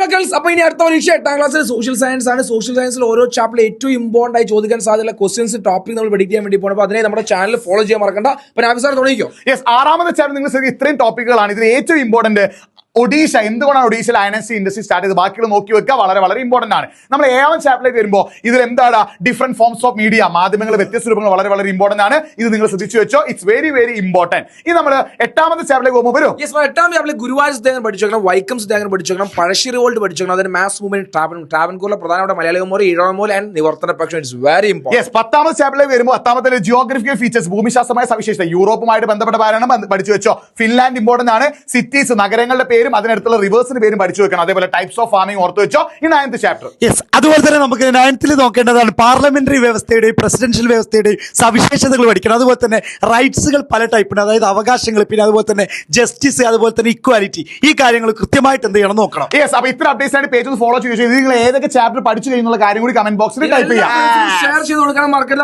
മക്കൾസ്. അപ്പൊ ഇനി അടുത്ത പരീക്ഷ 8ാം ക്ലാസ്സിൽ സോഷ്യൽ സയൻസ് ആണ്. സോഷ്യൽ സയൻസിൽ ഓരോ ചാപ്റ്ററിൽ ഏറ്റവും ഇമ്പോർട്ടന്റ് ആയി ചോദിക്കാൻ സാധ്യതയുള്ള ക്വസ്റ്റ്യൻസ് ടോപ്പിക് നമ്മൾ പഠിക്കാൻ വേണ്ടി പോകുമ്പോൾ അതിനെ നമ്മുടെ ചാനൽ ഫോളോ ചെയ്യാൻ മറക്കണ്ട. അപ്പൊ നാഫി സാർ തുടങ്ങിക്കോ. യെസ്, 6ാമത്തെ ചാപ്റ്റർ നിങ്ങൾ ഇത്രയും ടോപ്പിക്കുകളാണ്. ഇതിൽ ഏറ്റവും ഇമ്പോർട്ടന്റ് ഒഡീഷ. എന്തുകൊണ്ടാണ് ഒഡീഷയിൽ അയൺസി ഇൻഡസ്ട്രി സ്റ്റാർട്ട് ചെയ്ത് ബാക്കിയുള്ള നോക്കി വെക്കുക, വളരെ വളരെ ഇമ്പോർട്ടന്റ് ആണ്. നമ്മൾ 7ാം ചാപ്റ്ററിലേക്ക് വരുമ്പോൾ ഇതിൽ എന്താണ് ഡിഫറെന്റ് ഫോംസ് ഓഫ് മീഡിയ, മാധ്യമങ്ങൾ വ്യത്യസ്ത രൂപങ്ങൾ വളരെ വളരെ ഇമ്പോർട്ടന്റ് ആണ്. ഇത് നിങ്ങൾ ശ്രദ്ധിച്ചു വെച്ചോ, ഇറ്റ്സ് വെരി വെരി ഇമ്പോർട്ടന്റ്. ഇത് നമ്മൾ 8ാമത്തെ ചാപ്റ്ററിലേക്ക് പോകുമ്പോൾ വരും. 8ാം ചാപ്റ്ററിൽ ഗുരുവായൂർ സത്യാഗ്രഹം പഠിച്ചു വെക്കണം, വൈക്കം സത്യാഗ്രഹം പഠിച്ചു വെക്കണം, പഴശ്ശി റിവോൾട്ട് പഠിച്ചു വെക്കണം, അതിന് മാസ് മൂവ്മെന്റ് ട്രാവൻകൂറിലെ പ്രധാനപ്പെട്ട മലയാളികമോർ, ഈഴവമോൽ ആൻഡ് നിവർത്തന പക്ഷം. It's very important. യെസ്, 10ാമത്തെ ചാപ്റ്ററിലേക്ക് വരുമ്പോൾ 10ാമത്തെ ജിയോഗ്രഫിക്കൽ ഫീച്ചേഴ്സ്, ഭൂമിശാസ്ത്രമായ സവിശേഷത, യൂറോപ്പുമായിട്ട് ബന്ധപ്പെട്ട കാരണം പഠിച്ചു വെച്ചോ. ഫിൻലാൻഡ് ഇമ്പോർട്ടന്റ് ആണ്. സിറ്റീസ്, നഗരങ്ങളുടെ പേരും അതിനടുത്തുള്ള റിവേഴ്സിന്റെ പേരും പഠിച്ചു വെക്കണം. അതേപോലെ ടൈപ്സ് ഓഫ് ഫാമിംഗ് ഓർത്ത് വെച്ചോ. ഈ 9th ചാപ്റ്റർ. യെസ്, അതുപോലെ തന്നെ നമുക്ക് 9th നോക്കേണ്ടതാണ് പാർലമെന്ററി വ്യവസ്ഥയുടെയും പ്രസിഡൻഷ്യൽ വ്യവസ്ഥയുടെയും സവിശേഷതകൾ പഠിക്കണം. അതുപോലെ തന്നെ റൈറ്റ്സുകൾ പല ടൈപ്പിന്, അതായത് അവകാശങ്ങൾ, പിന്നെ അതുപോലെ തന്നെ ജസ്റ്റിസ്, അതുപോലെ തന്നെ ഇക്വാലിറ്റി, ഈ കാര്യങ്ങൾ കൃത്യമായിട്ട് എന്ത് ചെയ്യണം നോക്കണം. യെസ്, അപ്പൊ ഇത്ര അപ്ഡേറ്റ്സ് ആയിട്ട് പേജ് ഒന്ന് ഫോളോ ചെയ്തു. നിങ്ങൾ ഏതൊക്കെ ചാപ്റ്റർ പഠിച്ചു കഴിഞ്ഞുള്ള കാര്യം കൂടി കമന്റ് ബോക്സിൽ ടൈപ്പ് ചെയ്യാം. ഷെയർ ചെയ്ത് കൊടുക്കണം മറക്കല്ല.